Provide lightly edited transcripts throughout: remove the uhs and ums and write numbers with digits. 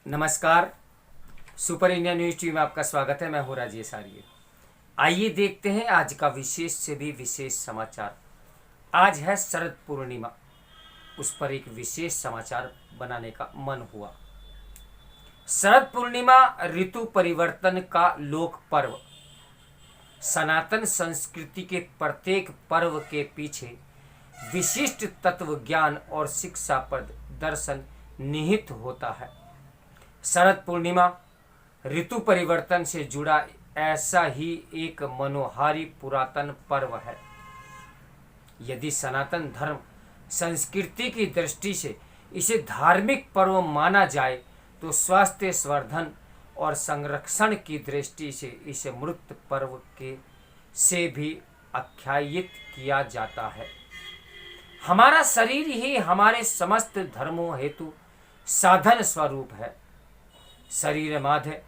नमस्कार। Super India news TV में आपका स्वागत है। मैं हूँ राजेश आर्य। आइए देखते हैं आज का विशेष से भी विशेष समाचार। आज है शरद पूर्णिमा, उस पर एक विशेष समाचार बनाने का मन हुआ। शरद पूर्णिमा ऋतु परिवर्तन का लोक पर्व। सनातन संस्कृति के प्रत्येक पर्व के पीछे विशिष्ट तत्व ज्ञान और शिक्षाप्रद दर्शन निहित होता है। शरद पूर्णिमा ऋतु परिवर्तन से जुड़ा ऐसा ही एक मनोहारी पुरातन पर्व है। यदि सनातन धर्म संस्कृति की दृष्टि से इसे धार्मिक पर्व माना जाए तो स्वास्थ्य संवर्धन और संरक्षण की दृष्टि से इसे मृत पर्व के से भी आख्यायित किया जाता है। हमारा शरीर ही हमारे समस्त धर्मों हेतु साधन स्वरूप है। शरीर माधे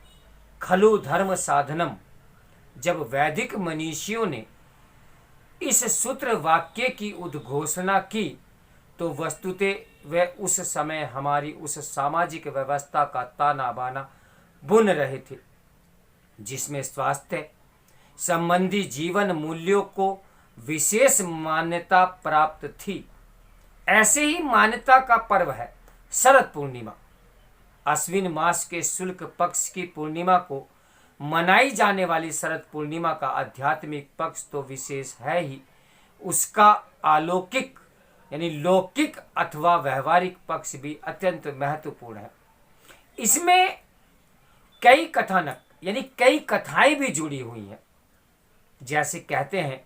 खलु धर्म साधनम। जब वैदिक मनीषियों ने इस सूत्र वाक्य की उद्घोषणा की तो वस्तुतः वे उस समय हमारी उस सामाजिक व्यवस्था का ताना बाना बुन रहे थे जिसमें स्वास्थ्य संबंधी जीवन मूल्यों को विशेष मान्यता प्राप्त थी। ऐसे ही मान्यता का पर्व है शरद पूर्णिमा। अश्विन मास के शुक्ल पक्ष की पूर्णिमा को मनाई जाने वाली शरद पूर्णिमा का आध्यात्मिक पक्ष तो विशेष है ही, उसका अलौकिक यानी लौकिक अथवा व्यवहारिक पक्ष भी अत्यंत महत्वपूर्ण है। इसमें कई कथानक यानी कई कथाएं भी जुड़ी हुई हैं। जैसे कहते हैं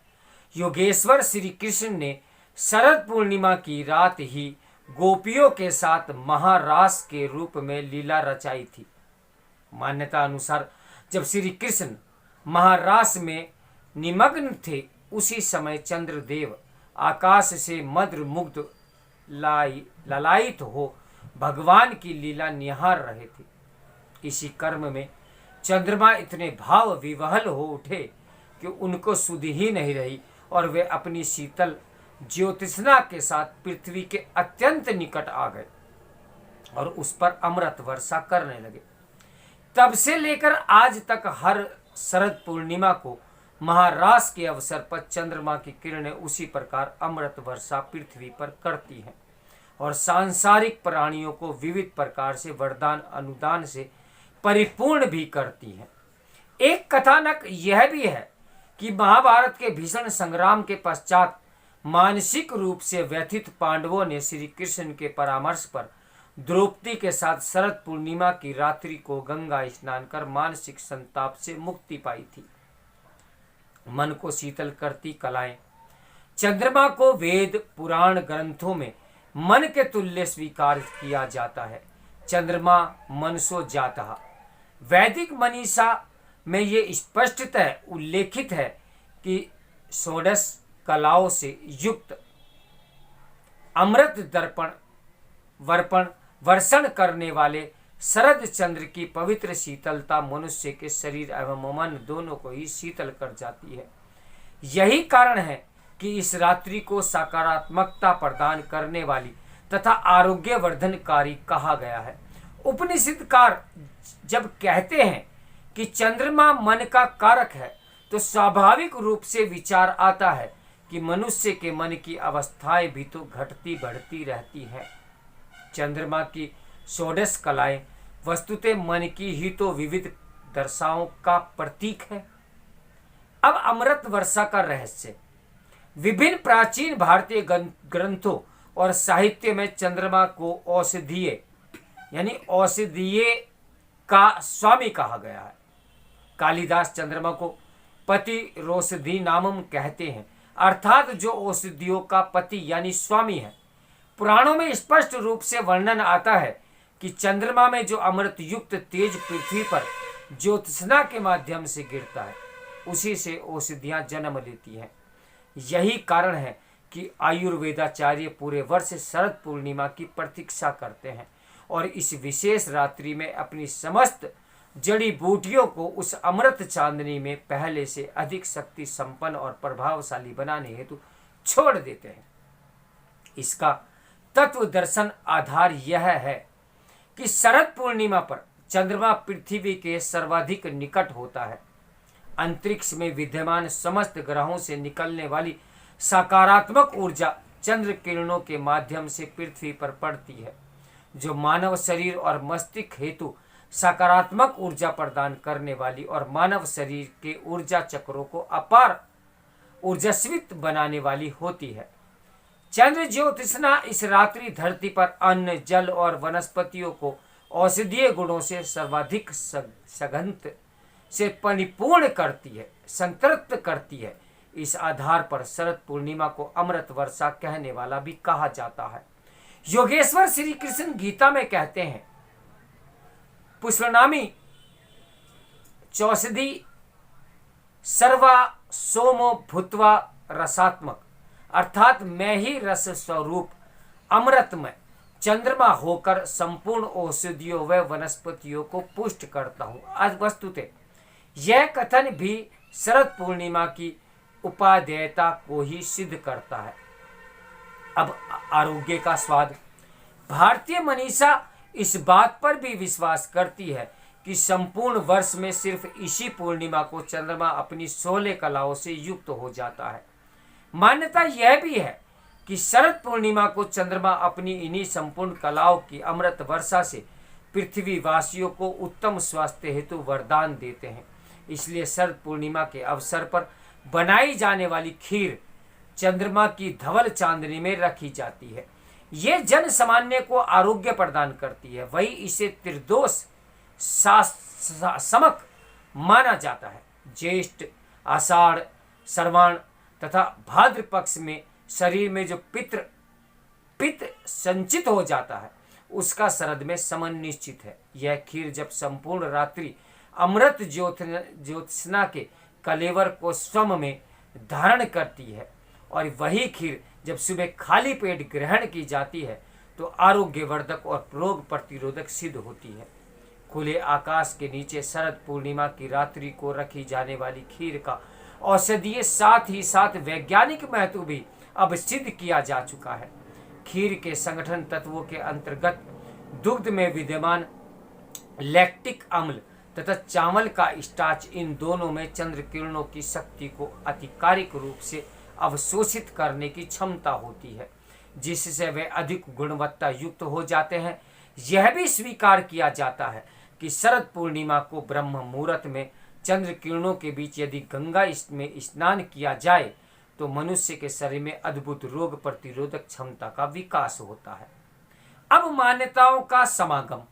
योगेश्वर श्री कृष्ण ने शरद पूर्णिमा की रात ही गोपियों के साथ महारास के रूप में लीला रचाई थी। मान्यता अनुसार जब श्री कृष्ण महारास में निमग्न थे उसी समय चंद्रदेव आकाश से मद्र मुग्ध ललायित हो भगवान की लीला निहार रहे थे। इसी कर्म में चंद्रमा इतने भाव विवहल हो उठे कि उनको सुध ही नहीं रही और वे अपनी शीतल ज्योतिष्ना के साथ पृथ्वी के अत्यंत निकट आ गए और उस पर अमृत वर्षा करने लगे। तब से लेकर आज तक हर शरद पूर्णिमा को महारास के अवसर पर चंद्रमा की किरणें उसी प्रकार अमृत वर्षा पृथ्वी पर करती हैं और सांसारिक प्राणियों को विविध प्रकार से वरदान अनुदान से परिपूर्ण भी करती हैं। एक कथानक यह भी है कि महाभारत के भीषण संग्राम के पश्चात मानसिक रूप से व्यथित पांडवों ने श्री कृष्ण के परामर्श पर द्रौपदी के साथ शरद पूर्णिमा की रात्रि को गंगा स्नान कर मानसिक संताप से मुक्ति पाई थी। मन को शीतल करती कलाएं चंद्रमा को वेद पुराण ग्रंथों में मन के तुल्य स्वीकार किया जाता है। चंद्रमा मनसो जाता। वैदिक मनीषा में ये स्पष्टतः उल्लेखित है कि षोडश कलाओं से युक्त अमृत दर्पण वर्पण वर्षण करने वाले शरद चंद्र की पवित्र शीतलता मनुष्य के शरीर एवं मन दोनों को ही शीतल कर जाती है। यही कारण है कि इस रात्रि को सकारात्मकता प्रदान करने वाली तथा आरोग्य वर्धनकारी कहा गया है। उपनिषदकार जब कहते हैं कि चंद्रमा मन का कारक है तो स्वाभाविक रूप से विचार आता है कि मनुष्य के मन की अवस्थाएं भी तो घटती बढ़ती रहती हैं। चंद्रमा की षोडश कलाएं वस्तुतः मन की ही तो विविध दशाओं का प्रतीक है। अब अमृत वर्षा का रहस्य। विभिन्न प्राचीन भारतीय ग्रंथों और साहित्य में चंद्रमा को औषधीय यानी औषधीय का स्वामी कहा गया है। कालिदास चंद्रमा को पति रोषधि नामम कहते हैं, अर्थात जो औषधियों का पति यानी स्वामी है। पुराणों में स्पष्ट रूप से वर्णन आता है कि चंद्रमा में जो अमृत युक्त तेज पृथ्वी पर ज्योत्सना के माध्यम से गिरता है उसी से औषधियां जन्म लेती हैं। यही कारण है कि आयुर्वेदाचार्य पूरे वर्ष शरद पूर्णिमा की प्रतीक्षा करते हैं और इस विशेष रात्रि में अपनी समस्त जड़ी बूटियों को उस अमृत चांदनी में पहले से अधिक शक्ति संपन्न और प्रभावशाली बनाने हेतु छोड़ देते हैं। इसका तत्व दर्शन आधार यह है कि शरद पूर्णिमा पर चंद्रमा पृथ्वी के सर्वाधिक निकट होता है। अंतरिक्ष में विद्यमान समस्त ग्रहों से निकलने वाली सकारात्मक ऊर्जा चंद्र किरणों के माध्यम से पृथ्वी पर पड़ती है, जो मानव शरीर और मस्तिष्क हेतु सकारात्मक ऊर्जा प्रदान करने वाली और मानव शरीर के ऊर्जा चक्रों को अपार ऊर्जस्वित बनाने वाली होती है। चंद्र ज्योत्सना इस रात्रि धरती पर अन्न, जल और वनस्पतियों को औषधीय गुणों से सर्वाधिक सघनता से परिपूर्ण करती है, संतृप्त करती है। इस आधार पर शरद पूर्णिमा को अमृत वर्षा कहने वाला भी कहा जाता है। योगेश्वर श्री कृष्ण गीता में कहते हैं, पुष्पनामी चौषधि सर्वा सोमो भूत्वा रसात्मक, अर्थात मैं ही रस स्वरूप अमृतमय चंद्रमा होकर संपूर्ण औषधियों व वनस्पतियों को पुष्ट करता हूँ। आज वस्तुतः यह कथन भी शरद पूर्णिमा की उपादेयता को ही सिद्ध करता है। अब आरोग्य का स्वाद। भारतीय मनीषा इस बात पर भी विश्वास करती है कि संपूर्ण वर्ष में सिर्फ इसी पूर्णिमा को चंद्रमा अपनी 16 कलाओं से युक्त हो जाता है। मान्यता यह भी है कि शरद पूर्णिमा को चंद्रमा अपनी इन्हीं संपूर्ण कलाओं की अमृत वर्षा से पृथ्वी वासियों को उत्तम स्वास्थ्य हेतु वरदान देते हैं। इसलिए शरद पूर्णिमा के अवसर पर बनाई जाने वाली खीर चंद्रमा की धवल चांदनी में रखी जाती है। ये जन सामान्य को आरोग्य प्रदान करती है, वही इसे त्रिदोष समक माना जाता है। ज्येष्ठ, आषाढ़, श्रवण तथा भाद्र पक्ष में शरीर में जो पित्त संचित हो जाता है, उसका शरद में समन निश्चित है। यह खीर जब संपूर्ण रात्रि अमृत ज्योत्सना के कलेवर को स्वम में धारण करती है और वही खीर जब सुबह खाली पेट ग्रहण की जाती है तो आरोग्यवर्धक और रोग प्रतिरोधक सिद्ध होती है। खुले आकाश के नीचे शरद पूर्णिमा की रात्रि को रखी जाने वाली खीर का औषधीय साथ ही साथ वैज्ञानिक महत्व भी अब सिद्ध किया जा चुका है। खीर के संगठन तत्वों के अंतर्गत दुग्ध में विद्यमान लैक्टिक अम्ल तथा चावल का स्टार्च, इन दोनों में चंद्र किरणों की शक्ति को अतिकारिक रूप से अवशोषित करने की क्षमता होती है, जिससे वे अधिक गुणवत्ता युक्त हो जाते हैं। यह भी स्वीकार किया जाता है कि शरद पूर्णिमा को ब्रह्म मुहूर्त में चंद्र किरणों के बीच यदि गंगा में स्नान किया जाए तो मनुष्य के शरीर में अद्भुत रोग प्रतिरोधक क्षमता का विकास होता है। अब मान्यताओं का समागम।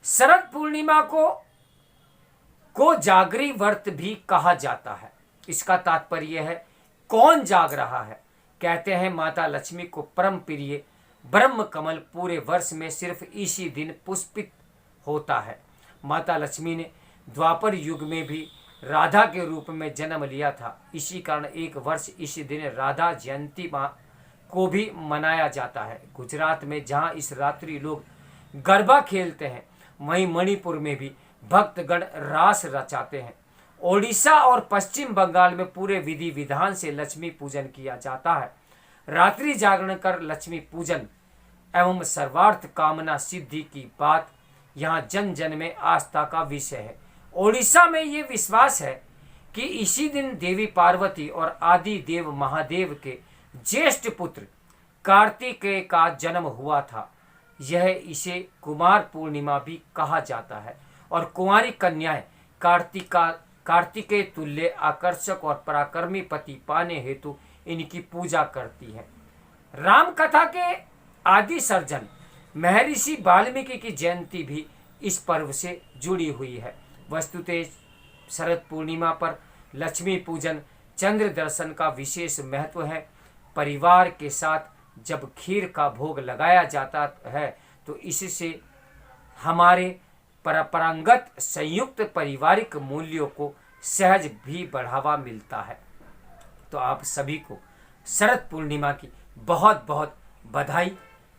शरद पूर्णिमा को जागरी व्रत भी कहा जाता है। इसका तात्पर्य है कौन जाग रहा है। कहते हैं माता लक्ष्मी को परम प्रिय ब्रह्म कमल पूरे वर्ष में सिर्फ इसी दिन पुष्पित होता है। माता लक्ष्मी ने द्वापर युग में भी राधा के रूप में जन्म लिया था। इसी कारण एक वर्ष इसी दिन राधा जयंती माँ को भी मनाया जाता है। गुजरात में जहाँ इस रात्रि लोग गरबा खेलते हैं, वहीं मणिपुर में भी भक्तगण रास रचाते हैं। ओडिशा और पश्चिम बंगाल में पूरे विधि विधान से लक्ष्मी पूजन किया जाता है। रात्रि जागरण कर लक्ष्मी पूजन एवं सर्वार्थ कामना सिद्धि की बात यहाँ जन जन में आस्था का विषय है। ओडिशा में ये विश्वास है कि इसी दिन देवी पार्वती और आदि देव महादेव के ज्येष्ठ पुत्र कार्तिकेय का जन्म हुआ था। यह इसे कुमार पूर्णिमा भी कहा जाता है और कुंवारी कन्याएं कार्तिकेय तुल्य आकर्षक और पराक्रमी पति पाने हेतु इनकी पूजा करती हैं। राम कथा के आदि सर्जन महर्षि वाल्मीकि की जयंती भी इस पर्व से जुड़ी हुई है। वस्तुतः शरद पूर्णिमा पर लक्ष्मी पूजन, चंद्र दर्शन का विशेष महत्व है। परिवार के साथ जब खीर का भोग लगाया जाता है तो इससे हमारे परंपरागत संयुक्त पारिवारिक मूल्यों को सहज भी बढ़ावा मिलता है। तो आप सभी को शरद पूर्णिमा की बहुत बहुत बधाई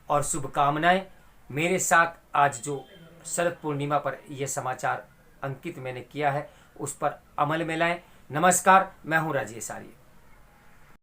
और शुभकामनाएं। मेरे साथ आज जो शरद पूर्णिमा पर यह समाचार अंकित मैंने किया है उस पर अमल में लाएं। नमस्कार, मैं हूं राजेश आर्य।